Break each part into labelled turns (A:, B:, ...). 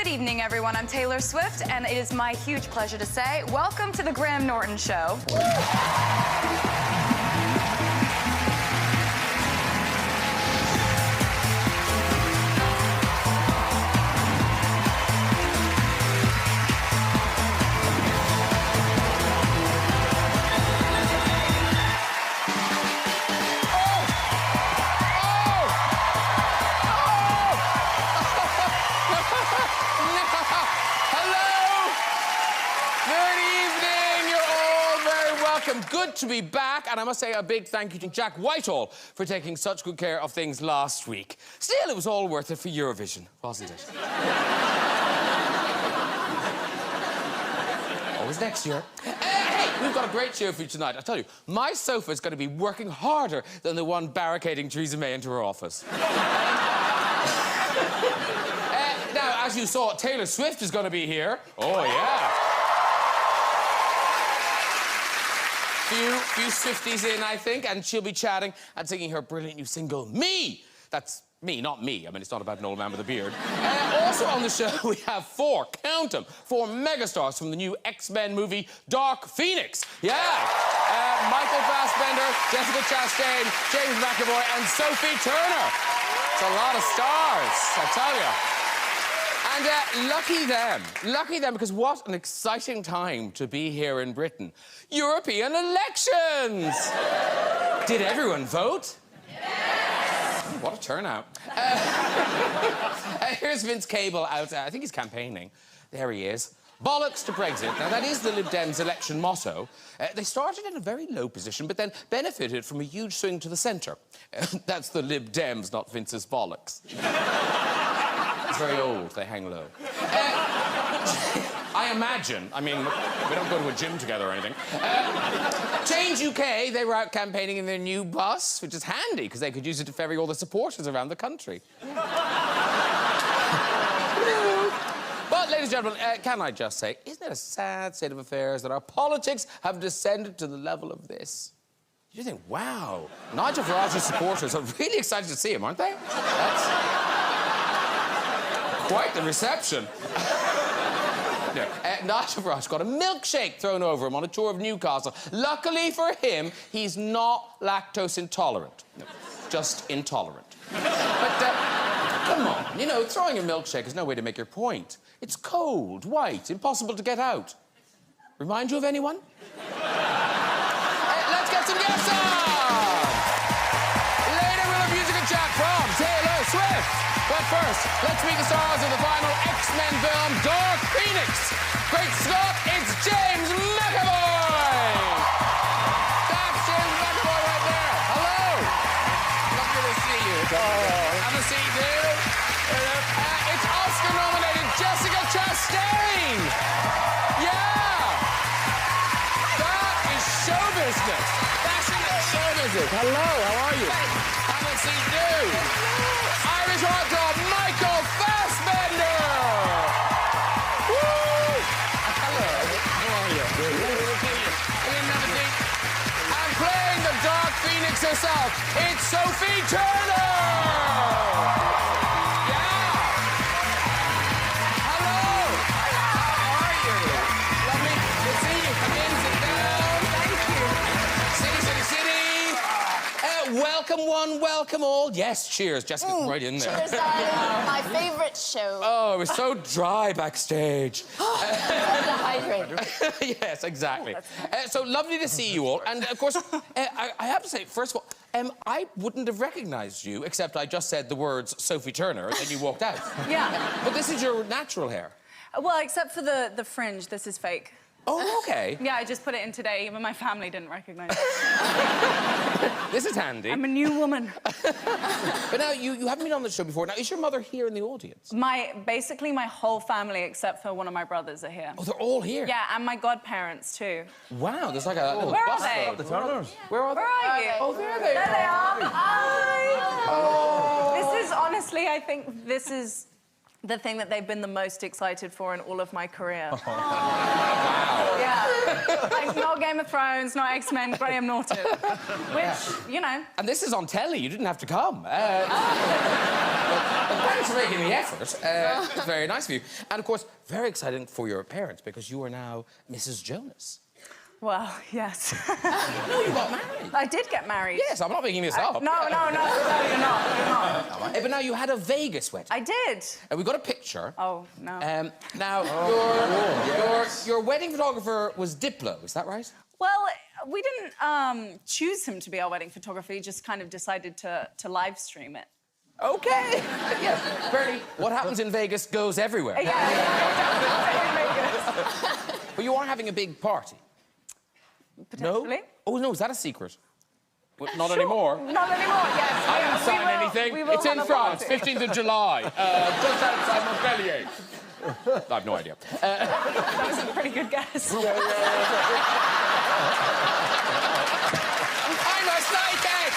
A: evening, everyone. I'm Taylor Swift, and it is my huge pleasure to say, welcome to the Graham Norton Show.
B: Good to be back, and I must say a big thank you to Jack Whitehall for taking such good care of things last week. Still, it was all worth it for Eurovision, wasn't it? Always next year. Hey, we've got a great show for you tonight. I tell you, my sofa is going to be working harder than the one barricading Theresa May into her office. Now, as you saw, Taylor Swift is going to be here. Oh, yeah. Few Swifties in, I think, and she'll be chatting and singing her brilliant new single, Me! That's me, not me. I mean, it's not about an old man with a beard. Also on the show, we have count 'em, four megastars from the new X-Men movie, Dark Phoenix. Yeah! Michael Fassbender, Jessica Chastain, James McAvoy, and Sophie Turner. It's a lot of stars, I tell you. And lucky them, because what an exciting time to be here in Britain. European elections! Did everyone vote? Yes! What a turnout. Here's Vince Cable out, I think he's campaigning. There he is. Bollocks to Brexit. Now, that is the Lib Dems' election motto. They started in a very low position, but then benefited from a huge swing to the centre. That's the Lib Dems, not Vince's bollocks. It's very old, they hang low. I imagine, I mean, we don't go to a gym together or anything. Change UK, they were out campaigning in their new bus, which is handy, because they could use it to ferry all the supporters around the country. But, ladies and gentlemen, can I just say, isn't it a sad state of affairs that our politics have descended to the level of this? You think, wow, Nigel Farage's supporters are really excited to see him, aren't they? That's quite the reception. Nigel Farage got a milkshake thrown over him on a tour of Newcastle. Luckily for him, he's not lactose intolerant. No, just intolerant. But, come on, you know, throwing a milkshake is no way to make your point. It's cold, white, impossible to get out. Remind you of anyone? Let's get some guests on! Later, we'll have music and chat from Taylor Swift. But first, let's meet the stars of the final X-Men film, Dark Phoenix. Great Scott, it's James McAvoy! That's James McAvoy right there. Hello! Lovely to see you. Have a seat, too. It's Oscar-nominated Jessica Chastain! Yeah! That is show business. Fashion and show business. Hello, how are you? Have a seat, too. Irish heartthrob, Michael Fassbender! Woo! Hello. How are you? Good. And playing the Dark Phoenix herself, it's Sophie Turner! Yeah! Hello! How are you? Lovely to see you. Come in, sit down. Thank you. City. Welcome one, welcome all. Yes, cheers. Jessica's right in there.
C: Cheers, darling. My favourite show.
B: Oh, it was so dry backstage.
C: Dehydrated.
B: Yes, exactly. So lovely to see you all. And, of course, I have to say, first of all, I wouldn't have recognised you, except I just said the words Sophie Turner, and then you walked out.
A: Yeah.
B: But this is your natural hair.
A: Well, except for the fringe, this is fake.
B: Oh, OK.
A: Yeah, I just put it in today. Even my family didn't recognise it.
B: This is handy.
A: I'm a new woman.
B: But now, you haven't been on the show before. Now, is your mother here in the audience?
A: Basically, my whole family, except for one of my brothers, are here.
B: Oh, they're all here?
A: Yeah, and my godparents, too.
B: Wow, there's like a little
A: Where
B: bus
A: are they?
B: The Turners. Where are they?
A: Where are you?
B: Oh, there they
A: There
B: are.
A: they are. Hi.
B: Oh.
A: This is, honestly, I think this is the thing that they've been the most excited for in all of my career.
B: Oh. Wow.
A: Yeah. Like, not Game of Thrones, not X-Men, Graham Norton. Which, you know.
B: And this is on telly. You didn't have to come. But thanks for making the effort. It's very nice of you. And, of course, very exciting for your parents because you are now Mrs. Jonas.
A: Well, yes.
B: No, you got married.
A: I did get married.
B: Yes, I'm not making this up.
A: No, you're not.
B: But now you had a Vegas wedding.
A: I did.
B: And we got a picture.
A: Oh, no.
B: Now, your wedding photographer was Diplo, is that right?
A: Well, we didn't choose him to be our wedding photographer. He just kind of decided to live stream it.
B: Okay. Yeah, Bernie, what happens in Vegas goes everywhere.
A: Yeah.
B: But you are having a big party.
A: Potentially.
B: No? Oh, no, is that a secret? Well, not anymore.
A: Not anymore, yes.
B: I haven't signed anything. It's in France, 15th of July, just outside Montpellier. I have no idea.
A: That was a pretty good guess.
B: I'm a psychic!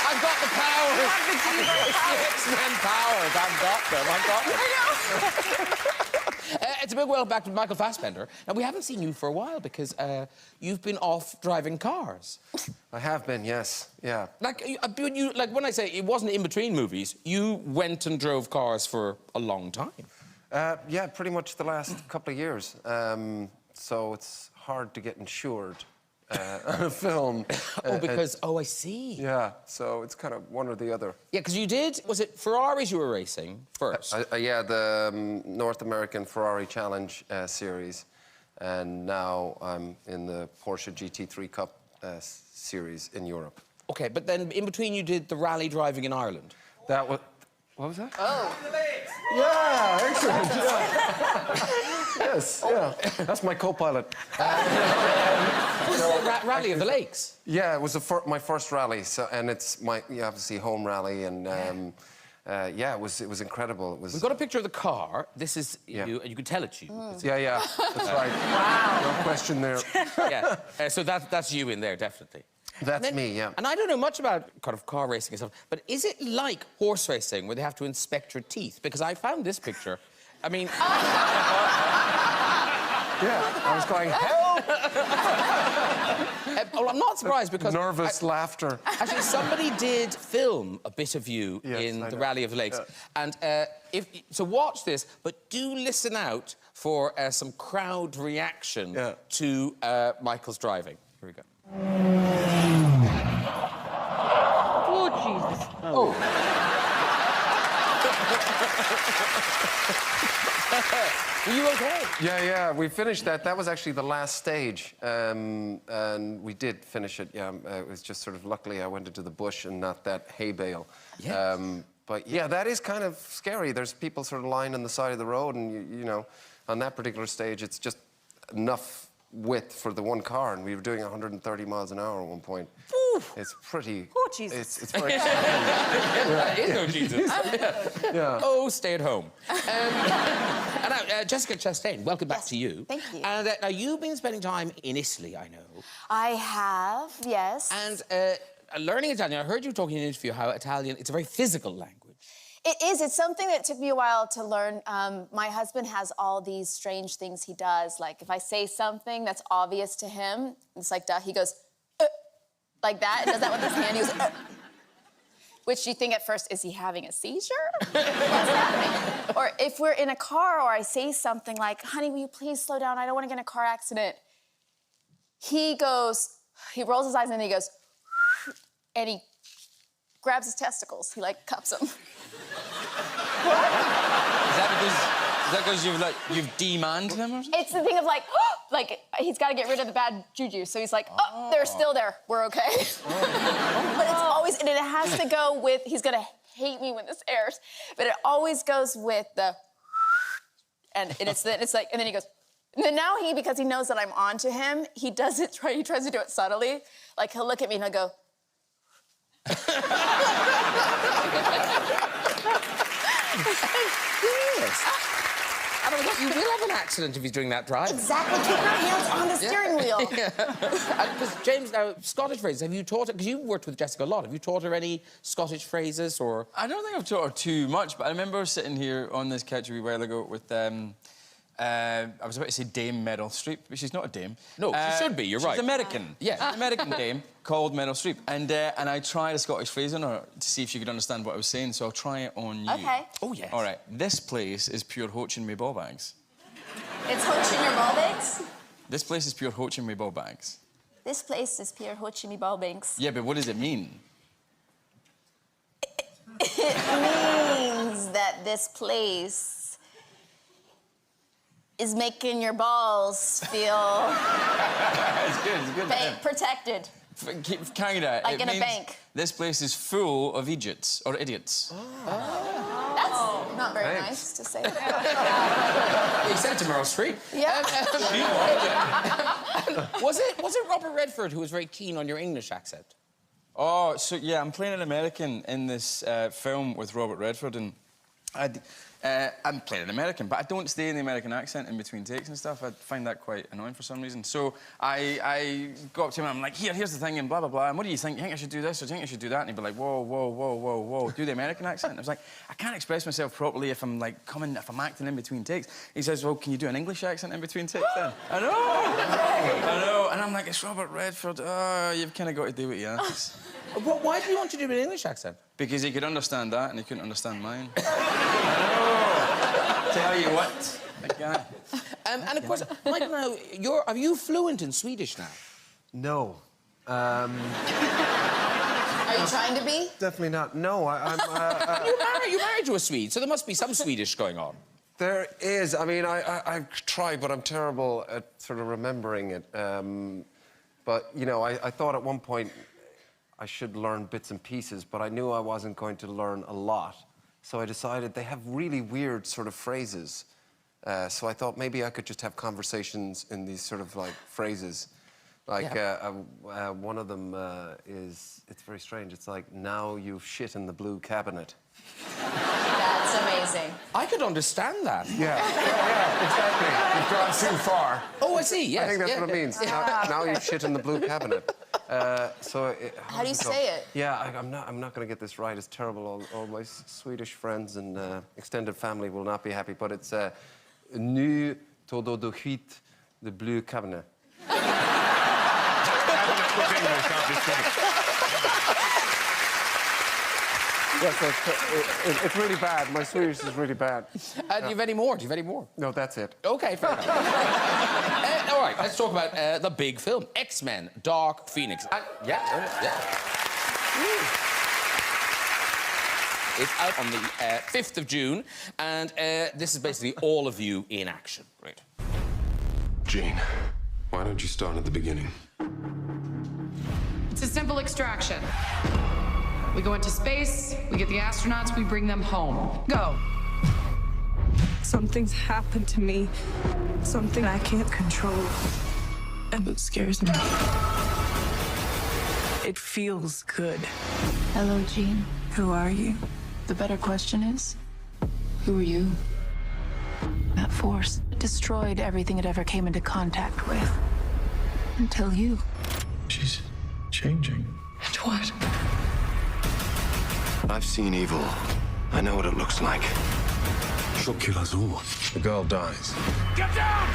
B: I've got the powers. It's the X-Men powers. I've got them. It's a big welcome back to Michael Fassbender. Now, we haven't seen you for a while because you've been off driving cars.
D: I have been, yes. Yeah.
B: Like, when I say it wasn't in between movies, you went and drove cars for a long time.
D: Yeah, pretty much the last couple of years. So it's hard to get insured on a film.
B: I see.
D: Yeah, so it's kind of one or the other.
B: Yeah, because you did, was it Ferraris you were racing first?
D: Yeah, the North American Ferrari Challenge series. And now I'm in the Porsche GT3 Cup series in Europe.
B: OK, but then in between you did the rally driving in Ireland.
D: That was... What was that?
C: Oh.
D: Yeah, excellent. Yeah. Yes, yeah. That's my co-pilot.
B: Rally of the Lakes.
D: Yeah, it was my first rally, and it's my obviously home rally, and yeah, it was incredible. It was.
B: We've got a picture of the car. This is you, and you can tell it's you.
D: Yeah, that's right. Wow. No question there.
B: Yeah, so that's you in there, definitely.
D: That's me, yeah.
B: And I don't know much about kind of car racing and stuff, but is it like horse racing where they have to inspect your teeth? Because I found this picture. I mean...
D: Yeah, I was going, help!
B: Well, I'm not surprised because...
D: Nervous laughter.
B: Actually, somebody did film a bit of you in the Rally of the Lakes. Yeah. And so watch this, but do listen out for some crowd reaction to Michael's driving. Here we go.
E: Oh, Jesus.
B: Oh. Were you okay?
D: Yeah, we finished that. That was actually the last stage. And we did finish it, yeah. It was just sort of, luckily, I went into the bush and not that hay bale.
B: Yes.
D: But, yeah, that is kind of scary. There's people sort of lying on the side of the road, and, you know, on that particular stage, it's just enough width for the one car, and we were doing 130 miles an hour at one point.
A: Oof.
D: It's pretty...
A: Oh, Jesus.
D: It's very exciting.
B: That is no Jesus.
D: Yeah.
B: Oh, stay at home. And now, Jessica Chastain, welcome back to you.
C: Thank you.
B: And now, you've been spending time in Italy, I know.
C: I have, yes.
B: And learning Italian, I heard you talking in an interview how Italian, it's a very physical language.
C: It is. It's something that took me a while to learn. My husband has all these strange things he does. Like, if I say something that's obvious to him, it's like, duh, he goes, like that, and does that with his hand. He goes, which you think at first, is he having a seizure? What's happening? Or if we're in a car or I say something like, honey, will you please slow down? I don't want to get in a car accident. He rolls his eyes and he goes, and he grabs his testicles. He, like, cups them.
E: Is that because you've demanded him or something?
C: It's the thing of like he's got to get rid of the bad juju. So he's like, oh, they're still there. We're okay. But it's always, and it has to go with, he's gonna hate me when this airs, but it always goes with the, and it's like, and then he goes, and then now because he knows that I'm on to him, he tries to do it subtly. Like, he'll look at me and he'll go,
B: Yes. I don't know, you will have an accident if he's doing that drive.
C: exactly, keep your hands on the steering wheel.
B: Because James, now, Scottish phrases, have you taught her, because you've worked with Jessica a lot, have you taught her any Scottish phrases, or...?
E: I don't think I've taught her too much, but I remember sitting here on this couch a wee while ago with I was about to say Dame Meryl Streep, but she's not a dame.
B: No, she should be, you're right.
E: She's American.
B: Yeah.
E: An American dame called Meryl Streep. And I tried a Scottish phrase on her to see if she could understand what I was saying, so I'll try it on you.
C: Okay.
B: Oh, yes.
E: All right. This place is pure hoaching me ball bags.
C: It's hoaching your ball banks?
E: This place is pure hoaching me ball bags.
C: This place is pure hoaching me ball banks.
E: Yeah, but what does it mean?
C: It means that this place is making your balls feel
E: It's good.
C: protected.
E: Keep carrying that.
C: Like
E: It
C: in a
E: means
C: bank.
E: This place is full of idiots or idiots.
C: That's not very
D: Thanks.
C: nice to say.
B: He said it to Meryl Streep.
C: Yeah.
B: Was it Robert Redford who was very keen on your English accent?
E: Oh, so yeah, I'm playing an American in this film with Robert Redford, and I'm playing an American, but I don't stay in the American accent in between takes and stuff. I find that quite annoying for some reason. So I go up to him and I'm like, here's the thing, and blah, blah, blah. And what do you think? You think I should do this or do you think I should do that? And he'd be like, whoa, whoa, whoa, whoa, whoa. Do the American accent. And I was like, I can't express myself properly if I'm acting in between takes. He says, well, can you do an English accent in between takes then? I know. I know. And I'm like, it's Robert Redford. Oh, you've kind of got to do what you ask.
B: Well, why do you want to do an English accent?
E: Because he could understand that and he couldn't understand mine. Tell you what, that guy.
B: And of course, Michael, now, are you fluent in Swedish now?
D: No.
C: Are you trying to be?
D: Definitely not. No, I'm...
B: You're married to a Swede, so there must be some Swedish going on.
D: There is. I mean, I try, but I'm terrible at sort of remembering it. But, you know, I thought at one point I should learn bits and pieces, but I knew I wasn't going to learn a lot. So I decided they have really weird sort of phrases. So I thought maybe I could just have conversations in these sort of, like, phrases. Like, one of them it's very strange. It's like, now you've shit in the blue cabinet.
C: That's amazing.
B: I could understand that.
D: Yeah, exactly. You've gone too far.
B: Oh, I see, yes.
D: I think that's what it means. Now you've shit in the blue cabinet.
C: How do you say it?
D: Yeah, I'm not going to get this right. It's terrible. All my Swedish friends and extended family will not be happy. But it's nu todo do hit the blue cabinet. Yes, it's really bad. My Swedish is really bad.
B: Do you have any more?
D: No, that's it.
B: OK, fair enough. All right, let's talk about the big film, X-Men, Dark Phoenix. It's out on the 5th of June, and this is basically all of you in action. Right.
F: Jean, why don't you start at the beginning?
G: It's a simple extraction. We go into space, we get the astronauts, we bring them home. Go.
H: Something's happened to me. Something I can't control. And it scares me. It feels good.
I: Hello, Jean.
H: Who are you?
I: The better question is, who are you? That force destroyed everything it ever came into contact with. Until you.
F: She's changing.
I: And what?
F: I've seen evil. I know what it looks like. She'll kill us all. The girl dies.
B: Get down!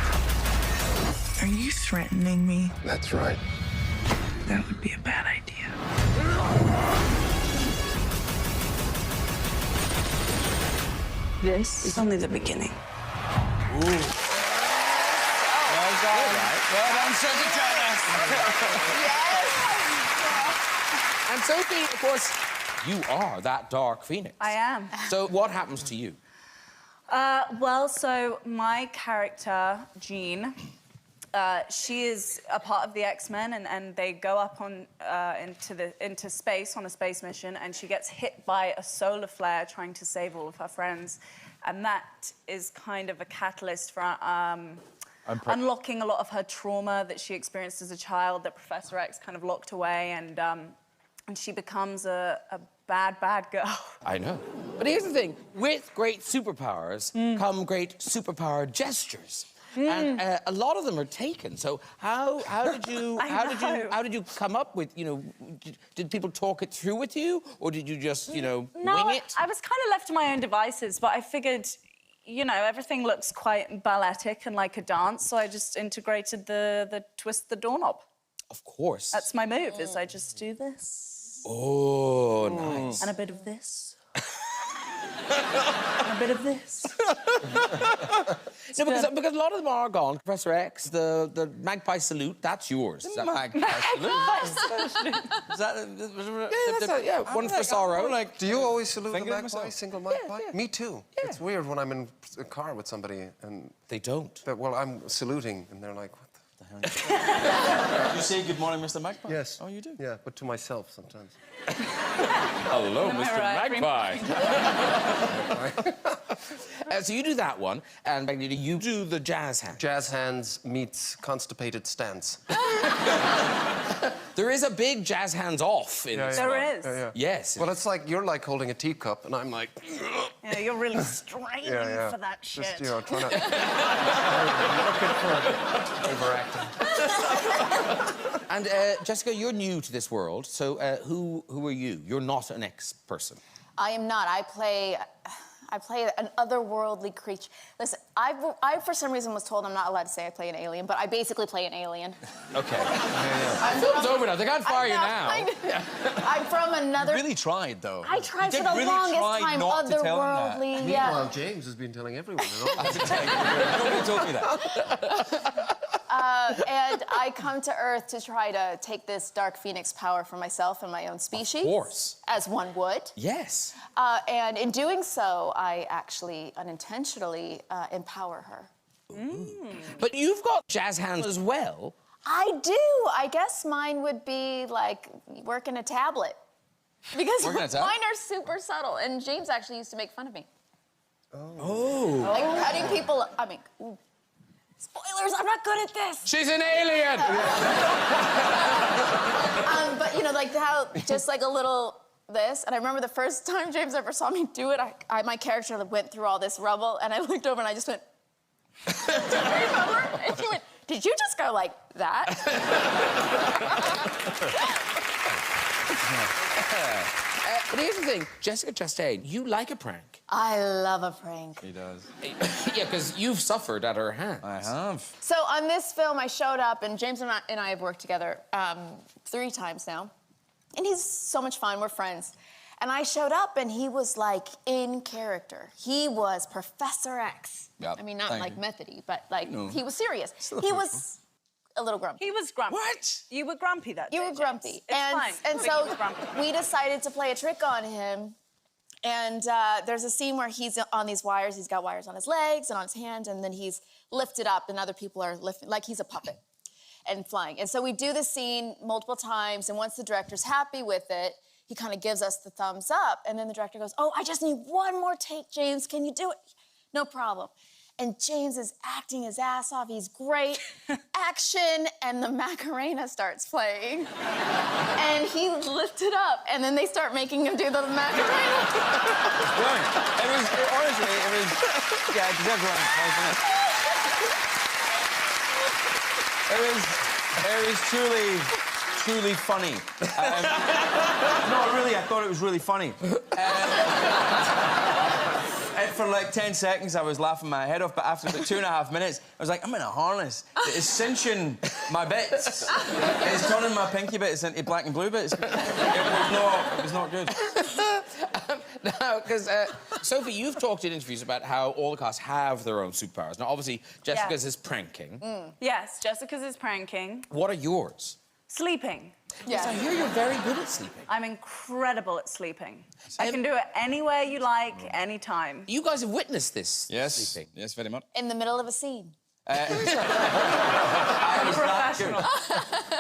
H: Are you threatening me?
F: That's right.
H: That would be a bad idea. This is only the beginning.
E: Well done, Sophie Taylor.
B: And Sophie, of course, you are that Dark Phoenix.
A: I am.
B: So what happens to you?
A: Well, so my character, Jean, she is a part of the X-Men, and they go up on into space on a space mission, and she gets hit by a solar flare trying to save all of her friends, and that is kind of a catalyst for unlocking a lot of her trauma that she experienced as a child that Professor X kind of locked away, and she becomes a bad girl.
B: I know. But here's the thing. With great superpowers come great superpower gestures. And a lot of them are taken. So how did you come up with, you know, did people talk it through with you, or did you just, you know,
A: No,
B: wing it?
A: I was kind of left to my own devices, but I figured, you know, everything looks quite balletic and like a dance, so I just integrated the twist the doorknob.
B: Of course.
A: That's my move, is I just do this.
B: Oh, nice.
A: And a bit of this. And a bit of this.
B: No, because a lot of them are gone. Professor X, the magpie salute, that's yours. Is that
E: Magpie salute. Is that
B: one for sorrow. Like,
D: Do you always salute a
E: Thinking of
D: magpie,
E: myself.
D: single magpie? Me too. It's weird when I'm in a car with somebody and
B: they don't.
D: well, I'm saluting and they're like, what the hell?
E: You say good morning, Mr. Magpie?
D: Yes.
E: Oh, you do?
D: Yeah, but to myself sometimes.
E: Hello, Mr. Magpie.
B: So you do that one, and Magneto, you do the jazz hand.
D: Jazz hands meets constipated stance.
B: There is a big jazz hands off in this
A: There
B: one.
A: is.
B: Yes.
D: Well, it's like you're like holding a teacup, and I'm like,
A: Yeah, you're really straining for that shit.
D: just trying to looking for overacting.
B: And Jessica, you're new to this world, so who are you? You're not an X-person.
C: I am not. I play an otherworldly creature. Listen, I for some reason was told I'm not allowed to say I play an alien, but I basically play an alien.
B: Okay. Film's over now. They can't fire you now.
C: I'm from another.
E: You really tried, though.
C: I tried
E: You
C: for
E: did
C: the
E: really
C: longest
E: try
C: time.
E: not to tell him that.
C: Otherworldly, yeah.
D: Meanwhile, James has been telling everyone.
E: Nobody told me that.
C: And I come to Earth to try to take this Dark Phoenix power for myself and my own species.
B: Of course.
C: As one would.
B: Yes.
C: And in doing so, I actually unintentionally empower her.
B: But you've got jazz hands as well.
C: I do. I guess mine would be like working a tablet. Because
E: Working a tablet?
C: mine are super subtle. And James actually used to make fun of me.
B: Oh.
C: Like cutting people. I mean, ooh. Spoilers, I'm not good at this.
B: She's an alien!
C: But, you know, like how just like a little this. And I remember the first time James ever saw me do it, my character went through all this rubble, and I looked over and I just went, do you remember? And he went, did you just go like that?
B: But here's the thing, Jessica Chastain, you like a prank.
C: I love a prank.
E: He does.
B: Yeah, because you've suffered at her hands.
E: I have.
C: So on this film, I showed up, and James and I have worked together 3 times now. And he's so much fun, we're friends. And I showed up, and he was like in character. He was Professor X.
E: Yep,
C: I mean, not
E: thank
C: like
E: you.
C: methody, but like
E: No.
C: he was serious.
E: Still
C: He
E: cool.
C: was a little grumpy.
A: He was grumpy.
B: What?
A: You were grumpy that day,
C: You were
A: James.
C: grumpy.
A: It's fine.
C: And
A: But
C: so
A: he was grumpy.
C: we decided to play a trick on him. And there's a scene where he's on these wires. He's got wires on his legs and on his hands, and then he's lifted up, and other people are lifting, like he's a puppet and flying. And so we do the scene multiple times, and once the director's happy with it, he kind of gives us the thumbs up, and then the director goes, oh, I just need one more take, James. Can you do it? No problem. And James is acting his ass off. He's great. Action, and the Macarena starts playing. And he lifted up, and then they start making him do the Macarena.
E: Brilliant. Honestly, it was, yeah, it deserves one. It was truly funny. No, really, I thought it was really funny. And for like 10 seconds, I was laughing my head off, but after about 2.5 minutes, I was like, I'm in a harness. It's cinching my bits. It's turning my pinky bits into black and blue bits. It was not good.
B: Now, because, Sophie, you've talked in interviews about how all the cast have their own superpowers. Now, obviously, Jessica's is pranking.
A: Yes, Jessica's is pranking.
B: What are yours?
A: Sleeping.
B: Yes, I hear you're very good at sleeping.
A: I'm incredible at sleeping. I can do it anywhere you like, anytime.
B: You guys have witnessed this sleeping.
E: Yes, very much.
C: In the middle of a scene.
A: Professional.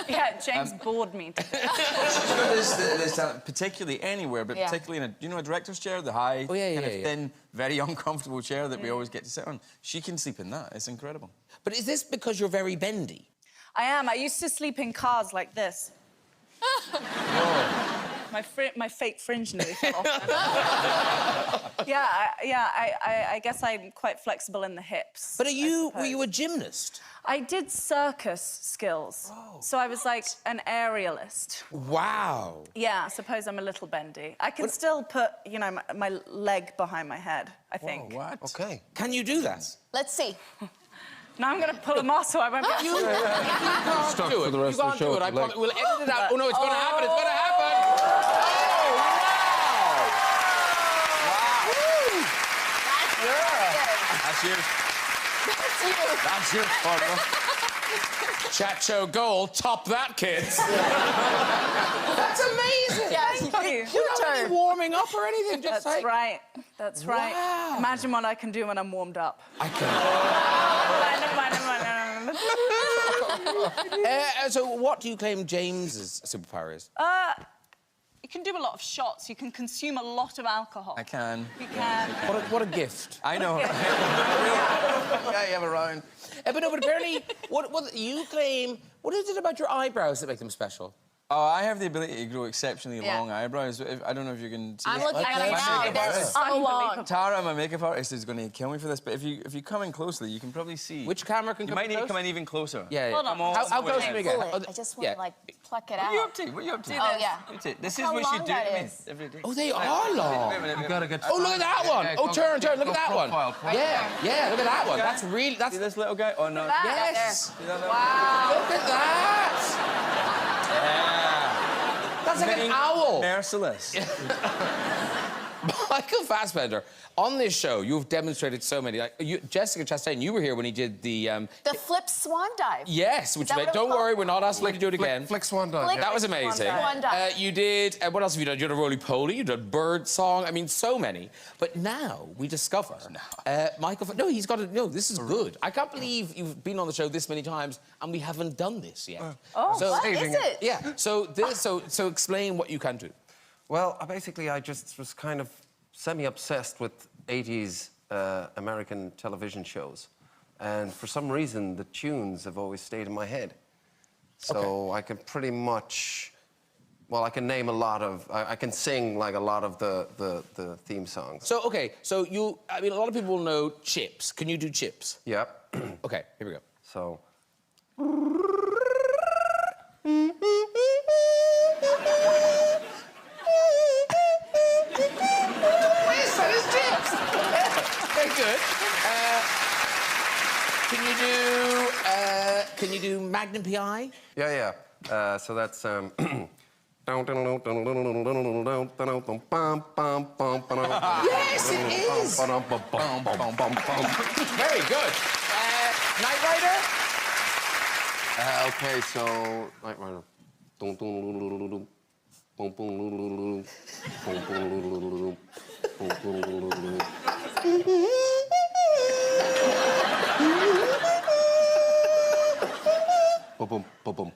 A: Yeah, James bored me.
E: There's talent, particularly anywhere, but
C: Yeah.
E: particularly in a, you know, a director's chair, the high, kind of
B: yeah.
E: thin, very uncomfortable chair that we always get to sit on. She can sleep in that. It's incredible.
B: But is this because you're very bendy?
A: I am. I used to sleep in cars like this. My fake fringe nearly fell off. I guess I'm quite flexible in the hips.
J: But were you a gymnast?
A: I did circus skills.
J: Oh,
A: so I was like an aerialist.
J: Wow.
A: Yeah, I suppose I'm a little bendy. I can still put, you know, my leg behind my head, I think.
J: Oh, what?
D: Okay.
J: Can you do that?
C: Let's see.
A: Now I'm going to pull a muscle. I won't be able to.
J: You can't
D: Stuck
J: do
D: for
J: it.
D: the rest
J: You
D: of the
J: can't
D: show
J: do it.
D: with
J: I
D: the leg.
J: promise. We'll edit it out. Oh, no, it's going to happen. It's going to happen.
E: That's yours. That's your photo.
J: Chat show goal. Top that, kids. That's amazing.
C: Yes,
A: Thank you.
J: You're not really warming up or anything. Just
A: That's
J: like...
A: right. That's right.
J: Wow.
A: Imagine what I can do when I'm warmed up.
J: I can.
A: Never mind.
J: So what do you claim James's superpower is?
A: You can do a lot of shots. You can consume a lot of alcohol.
E: I can.
A: You can.
J: What a gift.
E: I know. Yeah, you have a round.
J: But apparently, what you claim... What is it about your eyebrows that make them special?
E: Oh, I have the ability to grow exceptionally
C: Yeah.
E: long eyebrows. I don't know if you can see
C: I'm
E: this.
C: looking at it now. They're so long.
E: Tara, my makeup artist, is going to kill me for this, but if you come in closely, you can probably see.
J: Which camera can
E: You
J: come
E: might need to
J: close?
E: come in even closer.
J: Yeah, yeah.
A: Hold on.
E: Come all
J: How
E: the way
J: close
E: in.
J: can we get?
C: Pull
J: Oh,
C: it. I just want
J: yeah.
C: to, like, pluck it
E: What are you
C: out.
E: up to? What are you up to?
C: Oh, yeah.
E: This is
C: How
E: what
C: long
E: you do
C: that
E: to me
C: is.
E: every day.
J: Oh, they are long.
D: You gotta get...
J: Oh, look at that one. Oh, turn. Look at that one. Yeah, look at that one. That's really...
E: See this little guy? Oh, no.
J: Yes.
E: See that little-
C: Wow.
J: Look at that. That's like an owl.
E: Merciless.
J: Michael Fassbender, on this show, you've demonstrated so many. Like, Jessica Chastain, you were here when he did the...
C: The flip swan dive.
J: Yes, which
C: that what it was
J: don't
C: called?
J: worry, we're not asking you to do it again.
D: Flick Swan dive.
C: Flick-
D: Yeah.
J: That was amazing.
C: Swan dive.
J: You did... what else have you done? You did a roly-poly, you did bird song. I mean, so many. But now we discover... Michael... No, he's got to... No, this is good. I can't believe you've been on the show this many times and we haven't done this yet.
C: Oh, what is it?
J: Yeah, so explain what you can do.
D: Well, I just was kind of semi-obsessed with 80s American television shows. And for some reason, the tunes have always stayed in my head. So I can pretty much... Well, I can name a lot of... I can sing, like, a lot of the theme songs.
J: So, OK, so you... I mean, a lot of people will know Chips. Can you do Chips?
D: Yep.
J: OK, here we go.
D: So...
J: Very good. Can you do Magnum PI?
D: Yeah. So that's... Yes,
J: it is. Very good. Knight Rider?
D: Okay, so... Knight Rider. Boom, boom, boom.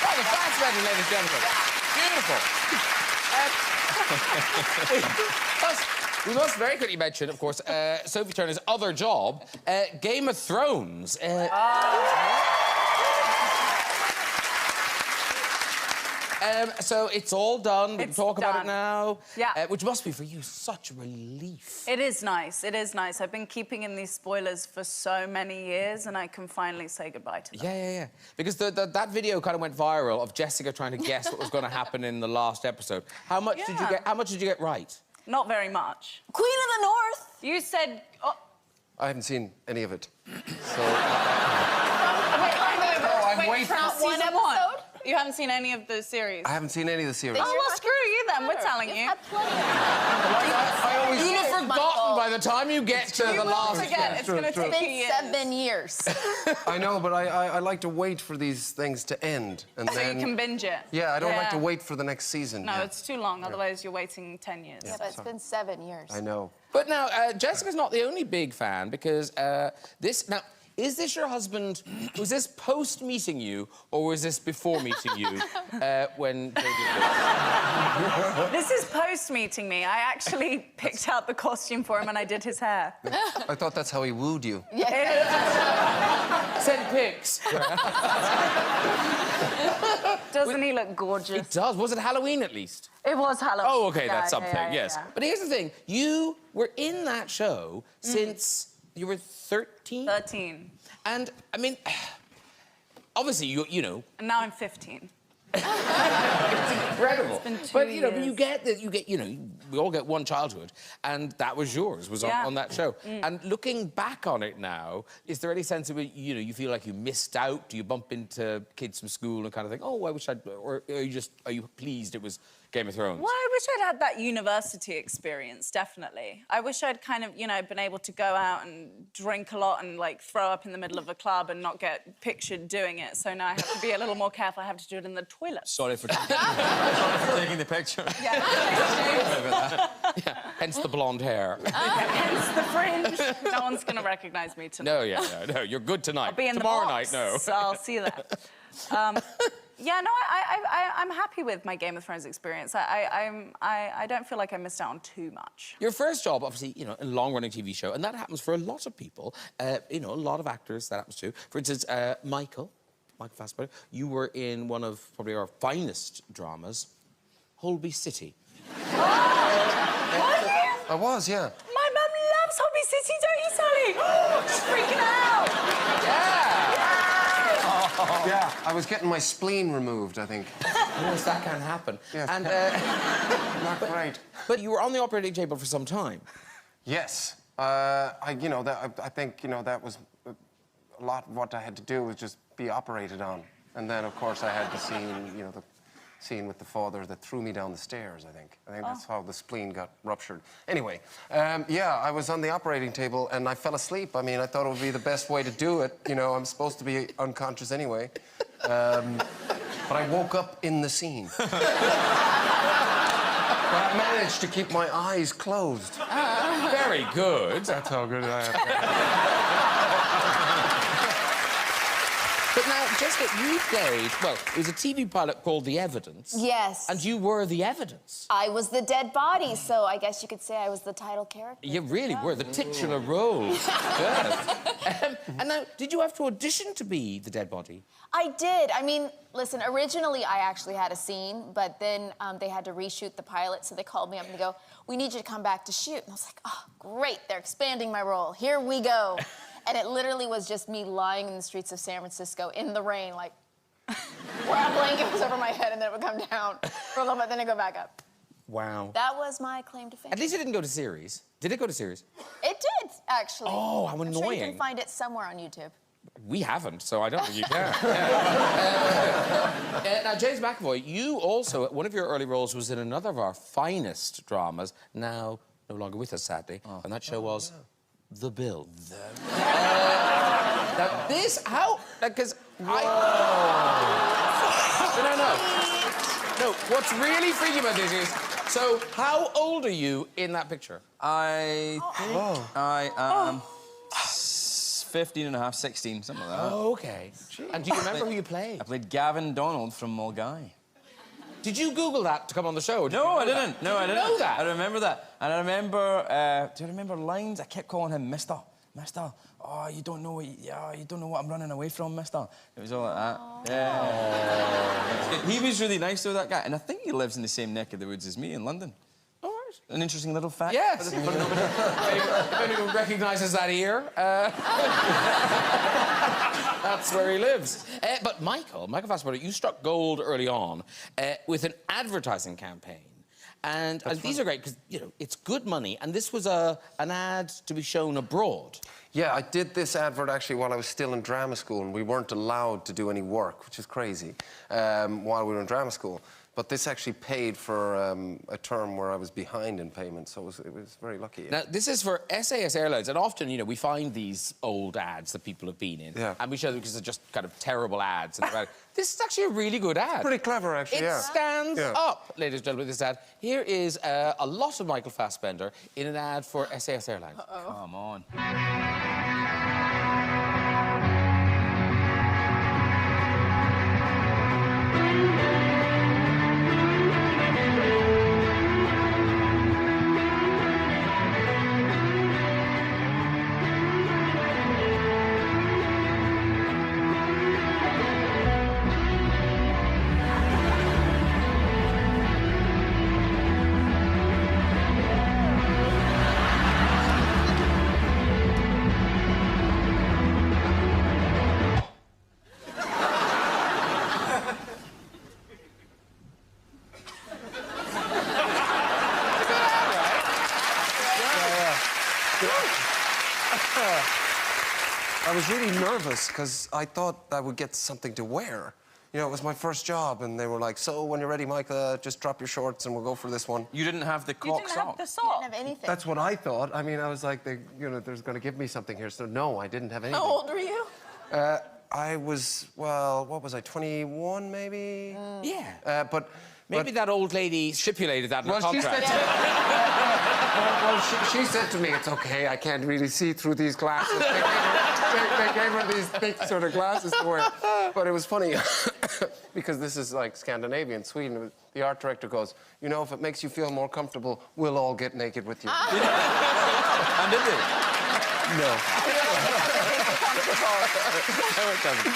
J: The Fassbender, ladies and gentlemen. Beautiful. We must very quickly mention, of course, Sophie Turner's other job, Game of Thrones. So it's all done. We can talk about it now.
A: Yeah.
J: Which must be for you such a relief.
A: It is nice. It is nice. I've been keeping in these spoilers for so many years, and I can finally say goodbye to them.
J: Yeah. Because that video kind of went viral of Jessica trying to guess what was going to happen in the last episode. How much did you get? How much did you get right?
A: Not very much.
C: Queen of the North.
A: You said... Oh,
D: I haven't seen any of it. So...
A: wait,
C: from
A: season
C: one
A: one.
C: episode?
A: You haven't seen any of the series?
D: I haven't seen any of the series.
A: Oh, well, screw you then. We're telling
C: You've
A: you.
C: had plenty.
J: You'll have forgotten by the time you get to the
A: You will
J: last...
A: forget. It's going to
C: It's
A: take you
C: been
A: years.
C: 7 years.
D: I know, but I like to wait for these things to end. And
A: So
D: then...
A: you can binge it.
D: Yeah, I don't like to wait for the next season.
A: No, it's too long. Otherwise, you're waiting 10 years.
C: Yeah, but it's been 7 years.
D: I know.
J: But now, Jessica's not the only big fan, because this... Now, is this your husband? Was this post meeting you, or was this before meeting you? When they did this?
A: This is post meeting me. I actually picked out the costume for him and I did his hair.
D: I thought that's how he wooed you.
J: Send pics.
A: Doesn't he look gorgeous?
J: It does. Was it Halloween at least?
A: It was Halloween.
J: Oh, okay,
A: Yeah,
J: that's something,
A: yeah,
J: yes.
A: yeah.
J: But here's the thing. You were in that show since you were 13?
A: 13.
J: And, I mean, obviously, you know...
A: And now I'm 15.
J: It's incredible.
A: It's been 2
J: but, you know,
A: years.
J: you get, you know, we all get one childhood, and that was yours, was on that show. And looking back on it now, is there any sense of it, you know, you feel like you missed out? Do you bump into kids from school and kind of think, oh, I wish I'd... Or are you pleased it was Game of Thrones?
A: Well, I wish I'd had that university experience, definitely. I wish I'd kind of, you know, been able to go out and drink a lot and, like, throw up in the middle of a club and not get pictured doing it. So now I have to be a little more careful. I have to do it in the toilet.
E: Sorry for taking the picture.
A: Yeah.
J: Hence the blonde hair.
A: Hence the fringe. No one's going to recognise me tonight.
J: No, you're good tonight.
A: I'll be in
J: Tomorrow
A: the box,
J: night, no.
A: So I'll see that. Yeah, no, I'm happy with my Game of Thrones experience. I don't feel like I missed out on too much.
J: Your first job, obviously, you know, a long-running TV show, and that happens for a lot of people. You know, a lot of actors that happens to. For instance, Michael Fassbender, you were in one of probably our finest dramas, Holby City.
D: I was, yeah.
A: My mum loves Hobby City, don't you, Sally? She's freaking out.
D: Yeah, I was getting my spleen removed, I think.
J: Of course, that can happen.
D: Yes.
J: And,
D: Not great.
J: But you were on the operating table for some time.
D: Yes. You know, I think, you know, that was a lot of what I had to do was just be operated on. And then, of course, I had the scene, you know, the scene with the father that threw me down the stairs, I think. I think that's how the spleen got ruptured. Anyway, yeah, I was on the operating table and I fell asleep. I mean, I thought it would be the best way to do it. You know, I'm supposed to be unconscious anyway. But I woke up in the scene. But I managed to keep my eyes closed.
J: Very good.
D: That's how good I am.
J: But now, Jessica, you played, well, it was a TV pilot called The Evidence.
C: Yes.
J: And you were the evidence.
C: I was the dead body, so I guess you could say I was the title character.
J: You really were, the titular role. Yes. And now, did you have to audition to be the dead body?
C: I did. I mean, listen, originally I actually had a scene, but then they had to reshoot the pilot, so they called me up and they go, we need you to come back to shoot. And I was like, oh, great, they're expanding my role. Here we go. And it literally was just me lying in the streets of San Francisco in the rain, like, where a blanket was over my head and then it would come down for a little bit, then it'd go back up.
J: Wow.
C: That was my claim to fame.
J: At least it didn't go to series. Did it go to series?
C: It did, actually.
J: Oh, how annoying.
C: I'm sure you can find it somewhere on YouTube.
J: We haven't, so I don't think you can. Now, James McAvoy, you also, one of your early roles was in another of our finest dramas, now no longer with us, sadly, and that show was The Bill. Now, this, how, because No, what's really freaky about this is, so how old are you in that picture?
E: I think I am 15 and a half, 16, something like that.
J: Oh, OK. And do you remember who you played?
E: I played Gavin Donald from Mulgai.
J: Did you Google that to come on the show?
E: No, I didn't. No, I didn't.
J: Know that?
E: I remember that. And I remember, do you remember lines? I kept calling him Mister. Mister, oh, you don't know what I'm running away from, Mister. It was all like that. Yeah. He was really nice to that guy, and I think he lives in the same neck of the woods as me in London. All right. An interesting little fact.
J: Yes. If anyone recognises that ear, that's where he lives. But Michael Fassbender, you struck gold early on with an advertising campaign. And these are great because, you know, it's good money. And this was an ad to be shown abroad.
D: Yeah, I did this advert actually while I was still in drama school, and we weren't allowed to do any work, which is crazy, while we were in drama school. But this actually paid for a term where I was behind in payment, so it was very lucky.
J: Now, this is for SAS Airlines, and often, you know, we find these old ads that people have been in, and we show them because they're just kind of terrible ads. And this is actually a really good ad.
D: Pretty clever, actually,
J: It stands up, ladies and gentlemen, this ad. Here is a lot of Michael Fassbender in an ad for SAS Airlines.
E: Come on.
D: I was really nervous because I thought I would get something to wear. You know, it was my first job, and they were like, so when you're ready, Michael, just drop your shorts and we'll go for this one.
E: You didn't have the
A: You
E: cock
A: didn't have
E: sock.
A: the
C: I
A: sock.
C: didn't have anything.
D: That's what I thought. I mean, I was like, there's going to give me something here. So no, I didn't have anything.
A: How old were you?
D: I was, well, what was I, 21 maybe?
J: Yeah.
D: But
J: Maybe that old lady stipulated that in the contract.
D: She said to me, it's okay, I can't really see through these glasses. They gave her these thick sort of glasses to wear. But it was funny, because this is like Scandinavian, Sweden. The art director goes, you know, if it makes you feel more comfortable, we'll all get naked with you.
E: And did they?
D: No.
J: No, it doesn't.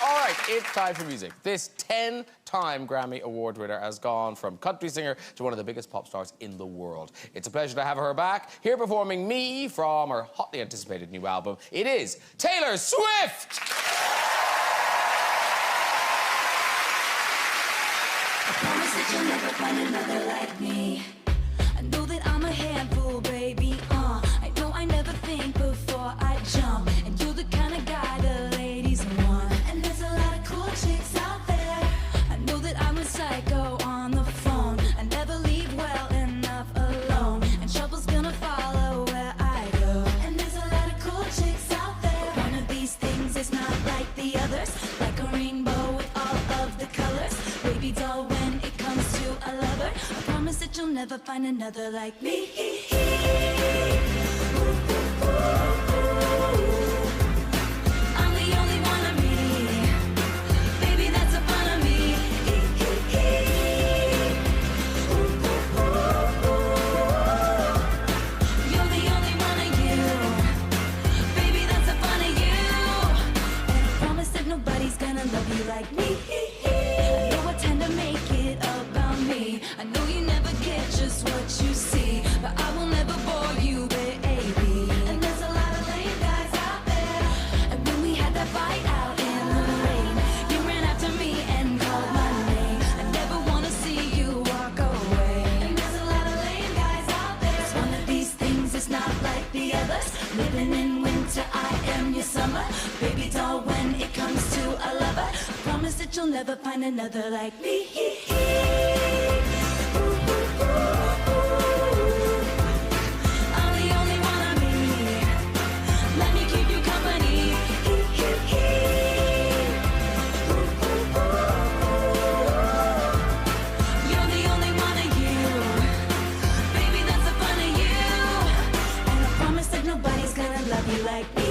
J: All right, it's time for music. This 10-time Grammy Award winner has gone from country singer to one of the biggest pop stars in the world. It's a pleasure to have her back, here performing Me from her hotly anticipated new album. It is Taylor Swift!
K: I promise that you'll never find another like me. I know that I'm a handful, baby. I know I never think before I jump. And you're the kind of guy the ladies want. And there's a lot of cool chicks out there. I know that I'm a psycho on the phone. I never leave well enough alone. And trouble's gonna follow where I go. And there's a lot of cool chicks out there. One of these things is not like the others. Like a rainbow with all of the colors. Baby doll, when it comes to a lover, I promise that you'll never find another like me. I'm the only one of me. Baby, that's a fun of me. You're the only one of you. Baby, that's a fun of you. And I promise that nobody's gonna love you like me. I know I tend to make it about me. I know you never get just what you see, but I will never bore you, baby. And there's a lot of lame guys out there. And when we had that fight out in the rain, you ran after me and called my name. I never wanna see you walk away. And there's a lot of lame guys out there. It's one of these things, it's not like the others. Living in winter, I am your summer. Baby doll, when it comes to a lover, I promise that you'll never find another like me. I'm the only one of me. Let me keep you company. You're the only one of you. Baby, that's the fun of you. And I promise that nobody's gonna love you like me.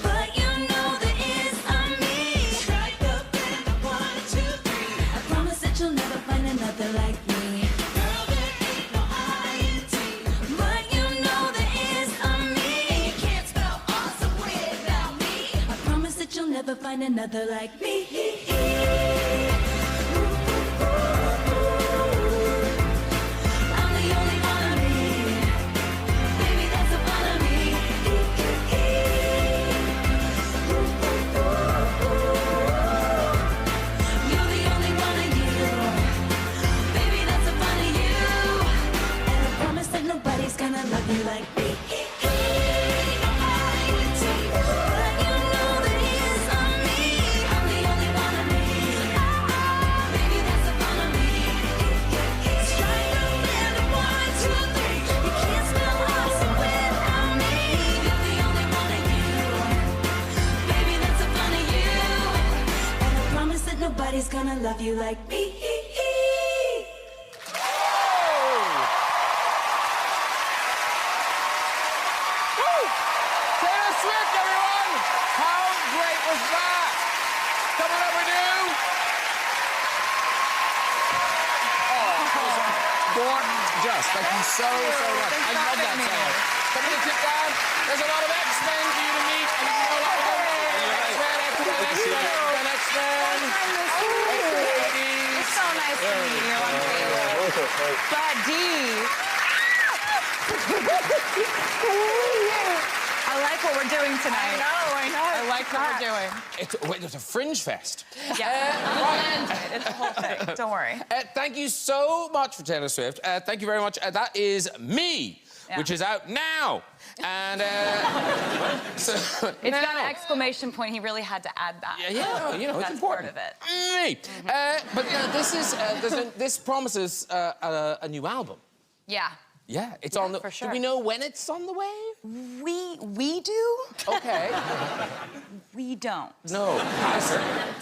K: But you know there is a me. Strike up and a 1, 2, 3. I promise that you'll never find another like me. Girl, there ain't no I-N-T. But you know there is a me. And you can't spell awesome without me. I promise that you'll never find another like me. I'm the only one of me. Baby, that's the fun of me. You're the only one of you. Baby, that's the fun of you. And I promise that nobody's gonna love you like me. But you know there is a me. I'm the only one of me. Baby, that's the fun of me. Strike up and a 1, 2, 3. You can't spell awesome without me. You're the only one of you. Baby, that's the fun of you. And I promise that nobody's gonna love you like me.
B: Taylor Swift, everyone! How great was that? Come on over, dude!
J: Gorgeous. Thank you so much. I love that song.
B: Come on, sit down. There's a lot of X-Men for you to meet, and you know what we're doing. X-Men, X-Men.
A: It's so nice to meet you. But Dee,
L: I like what we're doing tonight.
A: I know.
L: I like what we're doing.
J: It's a fringe fest.
L: Yeah, it's the whole thing. Don't worry.
J: Thank you so much for Taylor Swift. Thank you very much. That is Me, which is out now. And so
L: It's got an exclamation point. He really had to add that.
J: Yeah, you know, it's
L: That's
J: important.
L: part of it.
J: Me. But this is this promises a new album.
L: Yeah.
J: Yeah, it's on the.
L: for sure.
J: Do we know when it's on the way?
L: We do.
J: Okay.
L: We don't.
J: No.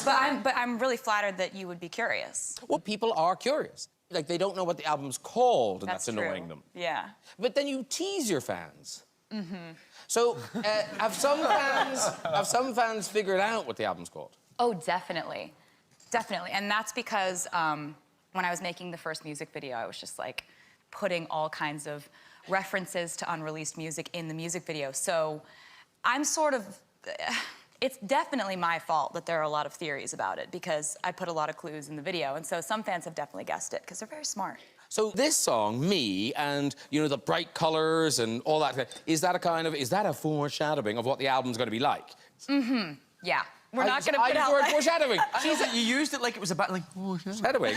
L: But I'm really flattered that you would be curious.
J: Well, people are curious. Like, they don't know what the album's called, and that's
L: true.
J: annoying them.
L: Yeah.
J: But then you tease your fans. So, have some fans figured out what the album's called?
L: Oh, definitely. Definitely. And that's because when I was making the first music video, I was just like putting all kinds of references to unreleased music in the music video. So I'm sort of, it's definitely my fault that there are a lot of theories about it because I put a lot of clues in the video. And so some fans have definitely guessed it because they're very smart.
J: So this song, Me, and, you know, the bright colours and all that, is that a foreshadowing of what the album's going to be like?
L: Yeah. We're not going to put out...
J: like foreshadowing.
E: You used it like it was about, like,
J: Foreshadowing.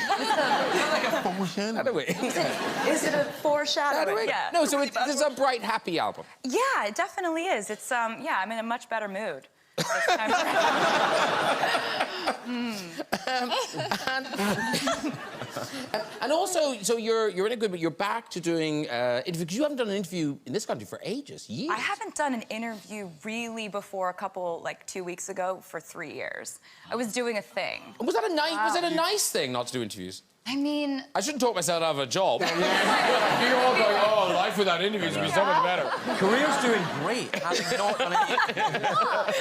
J: Foreshadowing.
L: Is it a foreshadowing? Yeah.
J: No, so it's a bright, happy album.
L: Yeah, it definitely is. It's, yeah, I'm in a much better mood. This time
J: And also, so you're in a good, but you're back to doing interviews, because you haven't done an interview in this country for ages, years.
L: I haven't done an interview really before a couple, like 2 weeks ago, for 3 years. I was doing a thing.
J: Was that a nice thing not to do interviews?
L: I mean...
J: I shouldn't talk myself out of a job. You're all going, oh, life without interviews would be so much better.
E: Career's doing great. Having not done it.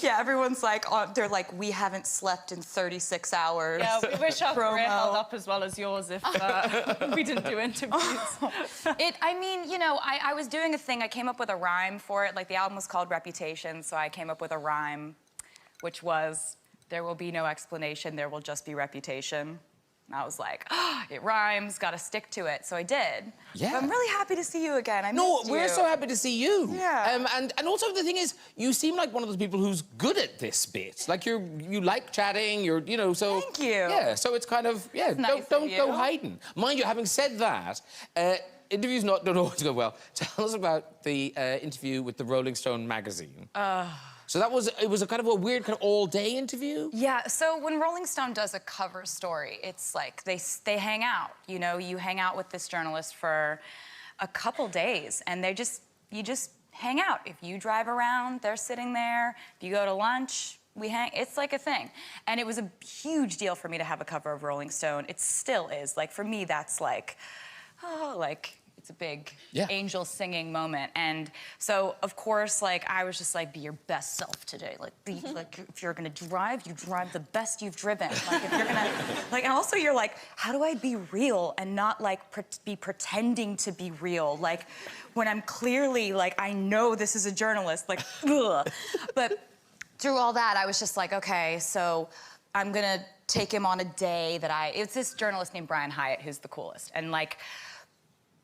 L: Yeah, everyone's like, they're like, we haven't slept in 36 hours.
A: Yeah, we wish our career held up as well as yours if we didn't do interviews.
L: I mean, you know, I was doing a thing. I came up with a rhyme for it. Like, the album was called Reputation, so I came up with a rhyme, which was, there will be no explanation, there will just be reputation. And I was like, oh, it rhymes, gotta stick to it. So I did.
J: Yeah.
L: But I'm really happy to see you again. I
J: No,
L: missed you.
J: we're so happy to see you.
L: Yeah.
J: And also the thing is, you seem like one of those people who's good at this bit. Like you like chatting. You know, so.
L: Thank you.
J: Yeah. So it's kind of
L: nice
J: don't
L: of
J: go
L: you.
J: hiding. Mind you, having said that, interviews don't always go well. Tell us about the interview with the Rolling Stone magazine. So it was a kind of a weird kind of all-day interview?
L: Yeah, so when Rolling Stone does a cover story, it's like they hang out, you know? You hang out with this journalist for a couple days, and you just hang out. If you drive around, they're sitting there. If you go to lunch, we hang. It's like a thing. And it was a huge deal for me to have a cover of Rolling Stone. It still is. Like, for me, that's like, oh, like... It's a big angel singing moment. And so, of course, like, I was just like, be your best self today. Like, like, if you're gonna drive, you drive the best you've driven. Like, if you're gonna, like, and also you're like, how do I be real and not, like, be pretending to be real? Like, when I'm clearly, like, I know this is a journalist, like, ugh. But through all that, I was just like, okay, so I'm gonna take him on a day that it's this journalist named Brian Hyatt who's the coolest. And, like,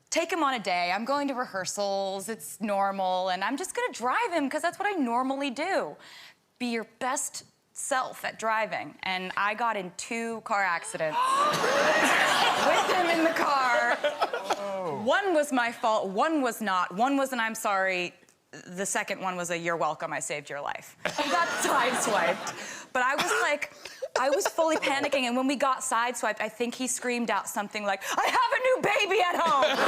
L: take him on a day. I'm going to rehearsals. It's normal. And I'm just going to drive him because that's what I normally do. Be your best self at driving. And I got in 2 car accidents with him in the car. Oh. One was my fault. One was not. One was an I'm sorry. The second one was a you're welcome. I saved your life. He got sideswiped. But I was like... I was fully panicking, and when we got sideswiped, I think he screamed out something like, I have a new baby at home! And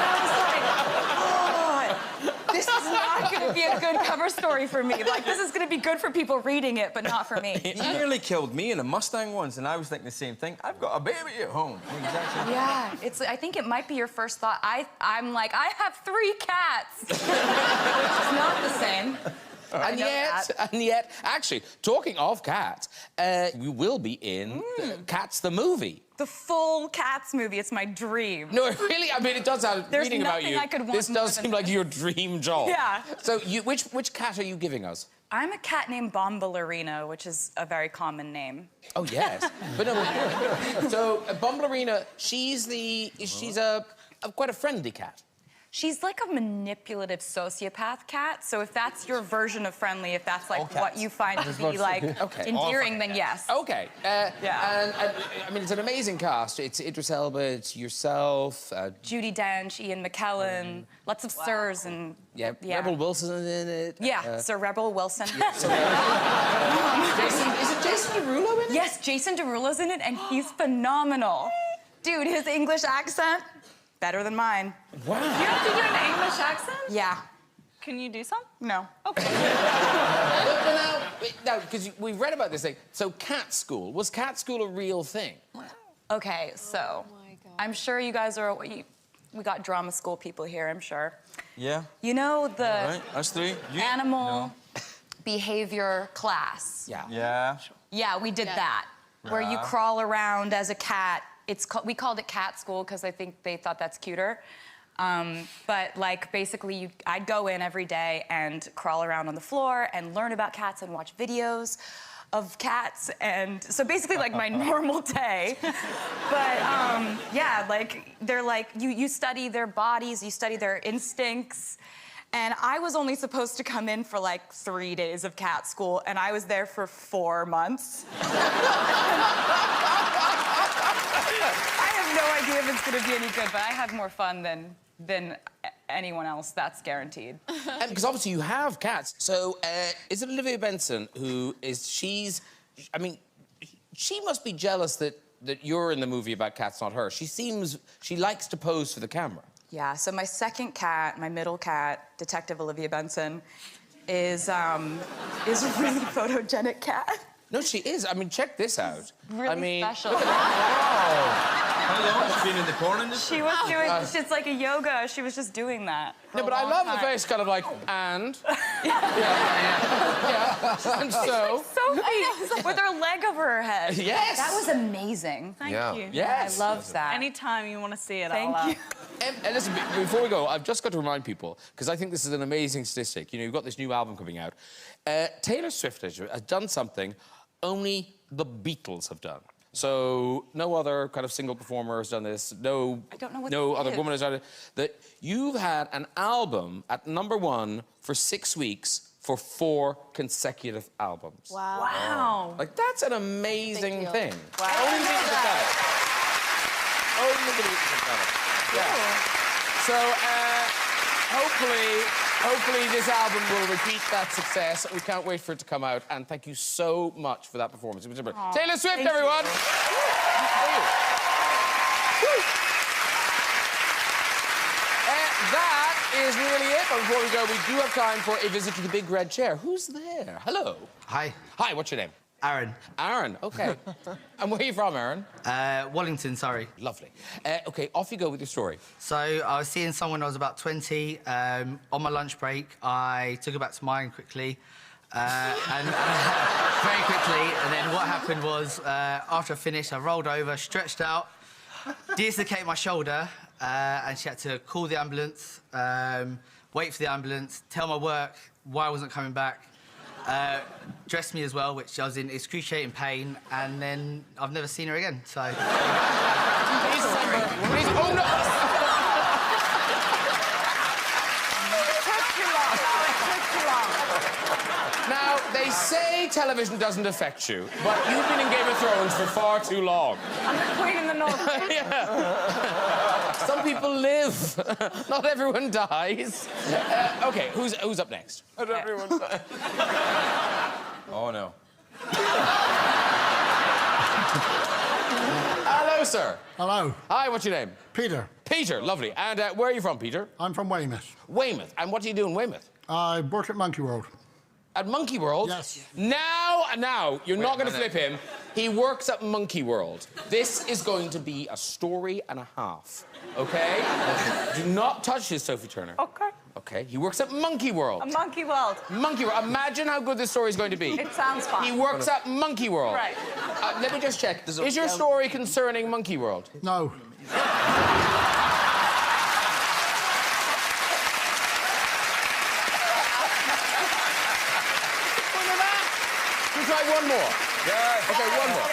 L: I was like, oh, this is not gonna be a good cover story for me. Like, this is gonna be good for people reading it, but not for me.
E: You nearly killed me in a Mustang once, and I was thinking the same thing. I've got a baby at home. Exactly.
L: Yeah, I think it might be your first thought. I'm like, I have 3 cats. Which is not the same.
J: And yet, actually, talking of Cats, we will be in Cats the movie.
L: The full Cats movie. It's my dream.
J: No, really, I mean, it does sound, reading about you,
L: I could want
J: this does seem like your dream job.
L: Yeah.
J: So which cat are you giving us?
L: I'm a cat named Bombalurina, which is a very common name.
J: Oh, yes. But no, so Bombalurina, she's quite a friendly cat.
L: She's like a manipulative sociopath cat. So if that's your version of friendly, if that's like what you find to be like endearing, then yes.
J: Okay.
L: Yeah.
J: And I mean, it's an amazing cast. It's Idris Elba, it's yourself.
L: Judi Dench, Ian McKellen, lots of sirs and...
J: Yeah, Rebel Wilson in it.
L: Yeah, Sir Rebel Wilson.
J: Is it Jason Derulo in it?
L: Yes, Jason Derulo's in it, and he's phenomenal. Dude, his English accent, better than mine.
J: Wow.
A: You have to do an English accent?
L: Yeah.
A: Can you do some?
L: No.
A: Okay.
J: Now, because we've read about this thing. So, cat school. Was cat school a real thing?
L: Okay, so I'm sure you guys are... We got drama school people here, I'm sure.
E: Yeah.
L: You know the
E: Right, us three.
L: animal behavior class?
J: Yeah.
E: Yeah.
L: Yeah, we did that. Where you crawl around as a cat. We called it cat school because I think they thought that's cuter. But like basically I'd go in every day and crawl around on the floor and learn about cats and watch videos of cats, and so basically like my normal day. But yeah, like they're like you study their bodies, you study their instincts. And I was only supposed to come in for like 3 days of cat school, and I was there for 4 months. I have no idea if it's gonna be any good, but I have more fun than anyone else, that's guaranteed.
J: Because obviously you have cats. So is it Olivia Benson who is, I mean, she must be jealous that you're in the movie about cats, not her. She likes to pose for the camera.
L: Yeah, so my second cat, my middle cat, Detective Olivia Benson, is a really photogenic cat.
J: No, she is. I mean, check this out.
L: Really
J: I mean,
L: special.
J: Look at that.
E: How long has she been in the porn industry?
L: She was doing, it's like a yoga, she was just doing that.
J: No, but I love the face kind of like, and? Yeah. And so?
L: Sophie, with her leg over her head.
J: Yes.
L: That was amazing.
A: Thank you.
J: Yes.
L: I love that.
A: Anytime you want to see it,
L: Thank
A: I'll
L: you.
J: And listen, before we go, I've just got to remind people, because I think this is an amazing statistic. You know, you've got this new album coming out. Taylor Swift has done something only the Beatles have done. So no other kind of single performer has done this. No,
L: I don't know what
J: no
L: this
J: other
L: is.
J: woman has done it. That you've had an album at #1 for 6 weeks for 4 consecutive albums.
C: Wow.
A: Wow.
J: Like that's an amazing
C: Big deal.
J: thing.
C: Wow.
J: Only the Beatles have done it. Only the Beatles have done it. Yeah. So hopefully this album will repeat that success. We can't wait for it to come out. And thank you so much for that performance. It was brilliant. Taylor Swift, everyone. That is really it. But before we go, we do have time for a visit to the big red chair. Who's there? Hello.
M: Hi.
J: Hi, what's your name?
M: Aaron.
J: Aaron, OK. And where are you from, Aaron?
M: Wellington, Surrey.
J: Lovely. OK, off you go with your story.
M: So I was seeing someone when I was about 20. On my lunch break, I took her back to mine quickly. And very quickly. And then what happened was, after I finished, I rolled over, stretched out, dislocated my shoulder, and she had to call the ambulance, wait for the ambulance, tell my work why I wasn't coming back. Dressed me as well, which I was in excruciating pain, and then I've never seen her again, so...
J: Oh, no! Now, they say television doesn't affect you, but you've been in Game of Thrones for far too long.
A: I'm the queen in the north.
J: Yeah. Some people live. Not everyone dies. OK, who's up next? Not everyone dies.
E: Oh, no.
J: Hello, sir.
N: Hello.
J: Hi, what's your name?
N: Peter.
J: Peter, lovely. And where are you from, Peter?
N: I'm from Weymouth.
J: Weymouth. And what do you do in Weymouth?
N: I work at Monkey World.
J: At Monkey World?
N: Yes.
J: Now, you're not going to flip him. He works at Monkey World. This is going to be a story and a half, OK? Do not touch his Sophie Turner.
A: Okay.
J: OK, he works at Monkey World.
A: A monkey world.
J: Monkey World. Imagine how good this story is going to be.
A: It sounds fun.
J: He works at Monkey World.
A: Right.
J: Let me just check. Is your story concerning Monkey World?
N: No.
J: Can we try one more?
E: Yes.
J: OK, one more.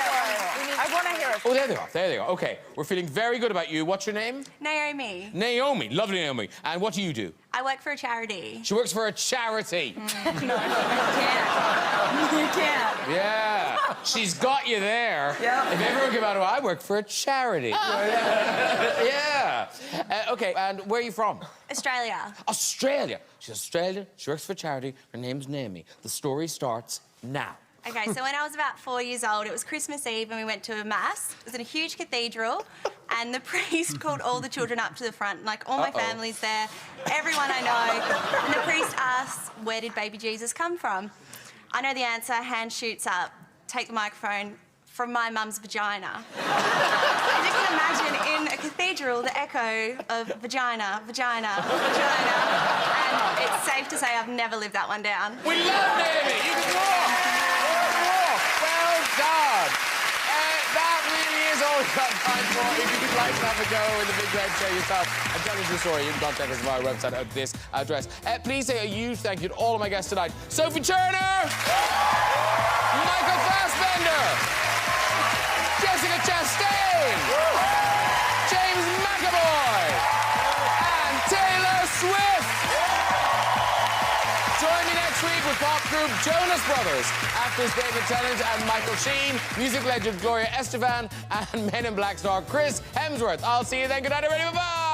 A: I want to hear it.
J: Oh, there they are. There they are. OK, we're feeling very good about you. What's your name?
O: Naomi.
J: Naomi. Lovely, Naomi. And what do you do?
O: I work for a charity.
J: She works for a charity.
O: No, you can't. You can't.
J: Yeah. She's got you there.
O: Yeah.
J: If everyone came out, I work for a charity. Yeah. OK, and where are you from?
O: Australia.
J: Australia. She's Australian. She works for a charity. Her name's Naomi. The story starts now.
O: Okay, so when I was about 4 years old, it was Christmas Eve and we went to a mass. It was in a huge cathedral and the priest called all the children up to the front, like all my family's there, everyone I know. And the priest asked, where did baby Jesus come from? I know the answer, hand shoots up, take the microphone, from my mum's vagina. And you can imagine in a cathedral the echo of vagina, vagina, vagina. And it's safe to say I've never lived that one down.
J: We love Naomi! You can walk! Well done! That really is all we've got time for. If you'd like to have a go in the Big Red Show yourself and tell us your story, you can contact us via our website at this address. Please say a huge thank you to all of my guests tonight. Sophie Turner! Michael Fassbender! Jessica Chastain! James McAvoy! And Taylor Swift! Join me next week with pop group Jonas Brothers, actors David Tennant and Michael Sheen, music legend Gloria Estefan, and Men in Black star Chris Hemsworth. I'll see you then. Good night, everybody. Bye-bye!